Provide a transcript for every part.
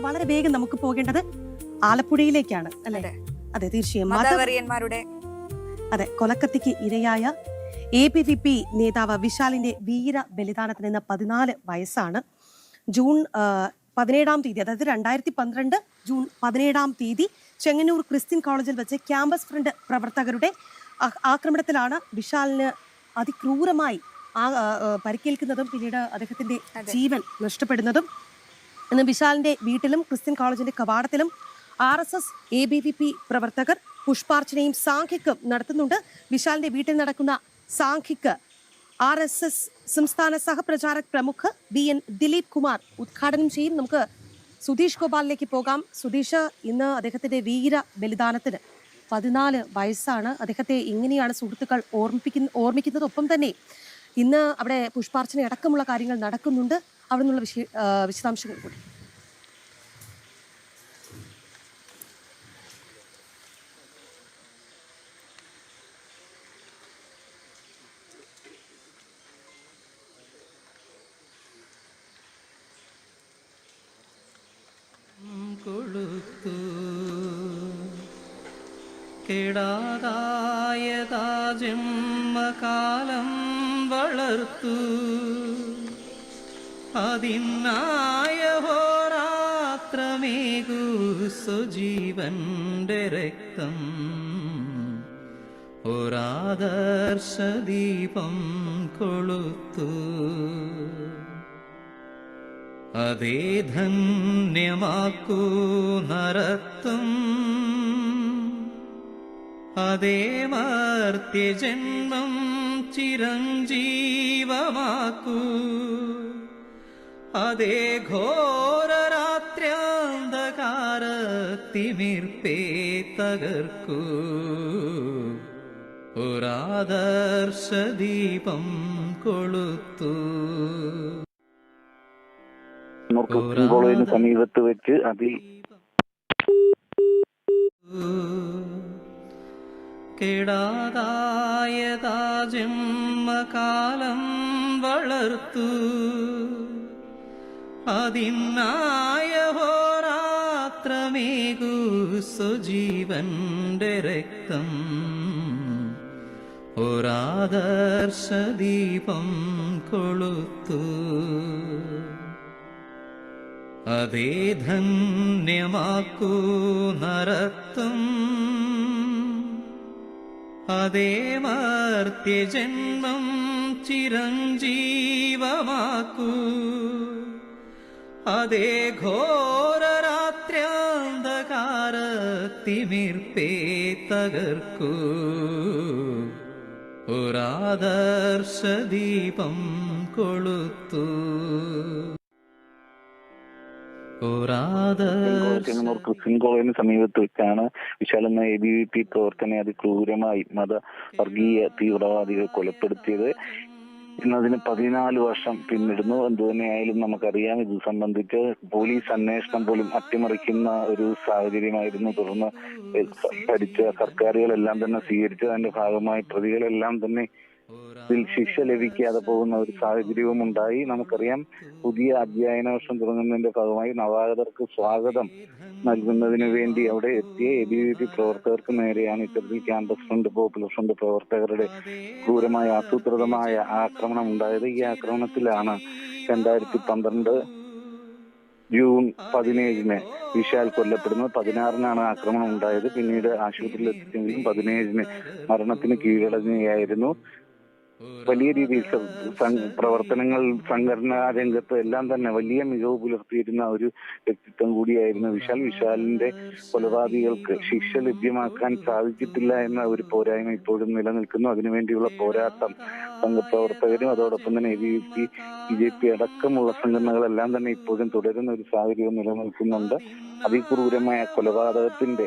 വളരെ വേഗം നമുക്ക് പോകേണ്ടത് ആലപ്പുഴയിലേക്കാണ് അല്ലെ? അതെ, തീർച്ചയായും. അതെ, കൊലക്കത്തിക്ക് ഇരയായ ABVP നേതാവ് വിശാലിന്റെ വീര ബലിദാനത്തിന് ഇന്ന് 14 വയസ്സാണ്. ജൂൺ 17-ാം തീയതി, അതായത് 2012 ജൂൺ 17-ാം തീയതി ചെങ്ങന്നൂർ ക്രിസ്ത്യൻ കോളേജിൽ വെച്ച് ക്യാമ്പസ് ഫ്രണ്ട് പ്രവർത്തകരുടെ ആക്രമണത്തിലാണ് വിശാലിന് അതിക്രൂരമായി പരിക്കേൽക്കുന്നതും പിന്നീട് അദ്ദേഹത്തിന്റെ ജീവൻ നഷ്ടപ്പെടുന്നതും. ഇന്ന് വിശാലിന്റെ വീട്ടിലും ക്രിസ്ത്യൻ കോളേജിന്റെ കവാടത്തിലും RSS ABVP പ്രവർത്തകർ പുഷ്പാർച്ചനയും സാംഖിക്കും നടത്തുന്നുണ്ട്. വിശാലിന്റെ വീട്ടിൽ നടക്കുന്ന സാംഖിക്ക് RSS സംസ്ഥാന സഹപ്രചാരക് പ്രമുഖ് BN ദിലീപ് കുമാർ ഉദ്ഘാടനം ചെയ്യും. നമുക്ക് സുധീഷ് ഗോപാലിലേക്ക് പോകാം. സുധീഷ്, ഇന്ന് അദ്ദേഹത്തിന്റെ വീര ബലിദാനത്തിന് 14 വയസ്സാണ്. അദ്ദേഹത്തെ ഇങ്ങനെയാണ് സുഹൃത്തുക്കൾ ഓർമ്മിക്കുന്നത്. ഒപ്പം തന്നെ ഇന്ന് അവിടെ പുഷ്പാർച്ചന അടക്കമുള്ള കാര്യങ്ങൾ നടക്കുന്നുണ്ട്. അവിടെ നിന്നുള്ള വിശദാംശങ്ങൾ കൂടി. കൊളുത്തു കെടാതായതാ ജന്മകാലം വളർത്തു അതിനായ ഹോരാത്രമേകൂ സുജീവന്റെ രക്തം ഒരാദർശദീപം കൊളുത്തു അതേ ധന്യമാക്കൂ നരത്തും അതേ മർത്യജന്മം ചിരഞ്ജീവമാക്കൂ അതേ ഘോരരാത്ര്യാന്ധകാരത്തിമിർപ്പേ തകർക്കൂ ഒരാദർശദീപം കൊളുത്തു. ക്രിസ്ത്യൻ കോളേജിന് സമീപത്ത് വെച്ച് കെടാതായതാ ജന്മകാലം വളർത്തു അതിനായ ഹോരാത്രമേകൂ സുജീവന്റെ രക്തം ഒരാദർശദീപം കൊളുത്തു അതേ ധന്യമാക്കൂ നരത്തും അതേ മർത്യജന്മം ചിരഞ്ജീവമാക്കൂ അതേ ഘോരരാത്ര്യാന്ധകാരത്തിമിർപ്പേ തകർക്കൂ ഒരാദർശദീപം കൊളുത്തു. ക്രിസ്ത്യൻ കോളേജിന് സമീപത്ത് വെച്ചാണ് വിശാൽ എന്ന ABVP പ്രവർത്തനെ അതിക്രൂരമായി വർഗീയ തീവ്രവാദികൾ കൊലപ്പെടുത്തിയത്. ഇന്നതിന് 14 വർഷം പിന്നിടുന്നു. എന്തുതന്നെയായാലും നമുക്കറിയാം, ഇത് സംബന്ധിച്ച് പോലീസ് അന്വേഷണം പോലും അട്ടിമറിക്കുന്ന ഒരു സാഹചര്യമായിരുന്നു. തുടർന്ന് ഭരിച്ച സർക്കാരുകളെല്ലാം തന്നെ സ്വീകരിച്ചതിന്റെ ഭാഗമായി പ്രതികളെല്ലാം തന്നെ ഇതിൽ ശിക്ഷ ലഭിക്കാതെ പോകുന്ന ഒരു സാഹചര്യവും ഉണ്ടായി. നമുക്കറിയാം, പുതിയ അധ്യയന വർഷം തുടങ്ങുന്നതിന്റെ ഭാഗമായി നവാഗതർക്ക് സ്വാഗതം നൽകുന്നതിന് വേണ്ടി അവിടെ എത്തിയ ABVP പ്രവർത്തകർക്ക് നേരെയാണ് ഇത്തരത്തിൽ ക്യാമ്പസ് ഫ്രണ്ട്, പോപ്പുലർ ഫ്രണ്ട് പ്രവർത്തകരുടെ ക്രൂരമായ ആസൂത്രിതമായ ആക്രമണം ഉണ്ടായത്. ഈ ആക്രമണത്തിലാണ് 2012 ജൂൺ 17-ന് വിശാൽ കൊല്ലപ്പെടുന്നത്. 16-നാണ് ആക്രമണം ഉണ്ടായത്. പിന്നീട് ആശുപത്രിയിൽ എത്തിച്ചെങ്കിലും 17-ന് മരണത്തിന് കീഴടങ്ങുകയായിരുന്നു. വലിയ രീതിയിൽ പ്രവർത്തനങ്ങൾ, സംഘടനാ രംഗത്ത് എല്ലാം തന്നെ വലിയ മികവ് പുലർത്തിയിരുന്ന ഒരു വ്യക്തിത്വം കൂടിയായിരുന്നു വിശാൽ. വിശാലിന്റെ കൊലപാതകികൾക്ക് ശിക്ഷ ലഭ്യമാക്കാൻ സാധിച്ചിട്ടില്ല എന്ന ഒരു പോരായ്മ ഇപ്പോഴും നിലനിൽക്കുന്നു. അതിനുവേണ്ടിയുള്ള പോരാട്ടം സംഘപ്രവർത്തകരും അതോടൊപ്പം തന്നെ ABVP, BJP അടക്കമുള്ള സംഘടനകളെല്ലാം തന്നെ ഇപ്പോഴും തുടരുന്ന ഒരു സാഹചര്യം നിലനിൽക്കുന്നുണ്ട്. അതിക്രൂരമായ കൊലപാതകത്തിന്റെ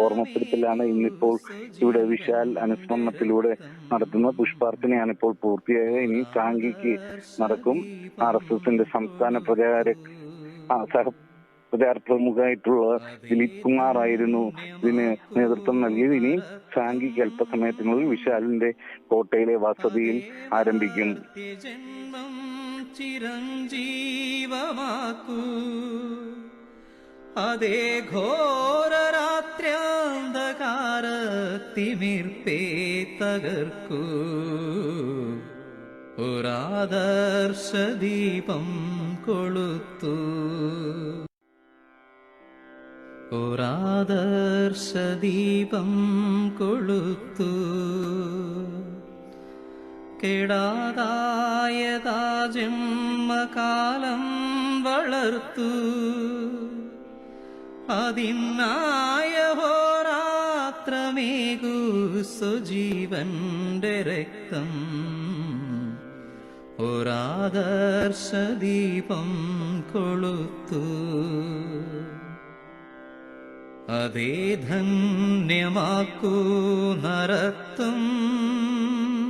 ഓർമ്മപ്പെടുത്തലാണ് ഇന്നിപ്പോൾ ഇവിടെ വിശാൽ അനുസ്മരണത്തിലൂടെ നടത്തുന്ന പുഷ്പാർച്ചനയാണ് ഇപ്പോൾ പൂർത്തിയായത്. ഇനി സാംഖിക്ക് നടക്കും. RSSന്റെ സംസ്ഥാന സഹപ്രചാര പ്രമുഖായിട്ടുള്ള ദിലീപ് കുമാർ ആയിരുന്നു ഇതിന് നേതൃത്വം നൽകിയത്. ഇനി സാംഖിക്ക് അല്പസമയത്തിനുള്ളിൽ വിശാലിന്റെ കോട്ടയിലെ വസതിയിൽ ആരംഭിക്കും. അതേ ഘോരരാത്ര്യാന്ധകാരത്തിമിർപ്പേ തകർക്കൂ ഒരാദർശദീപം കൊളുത്തു ഒരാദർശദീപം കൊളുത്തു കെടാതായതാ ജന്മകാലം വളർത്തു അതിനായ ഹോരാത്രമേകൂ സുജീവന്റെ രക്തം ഒരാദർശദീപം കൊളുത്തു അതേ ധന്യമാക്കൂ നരത്തും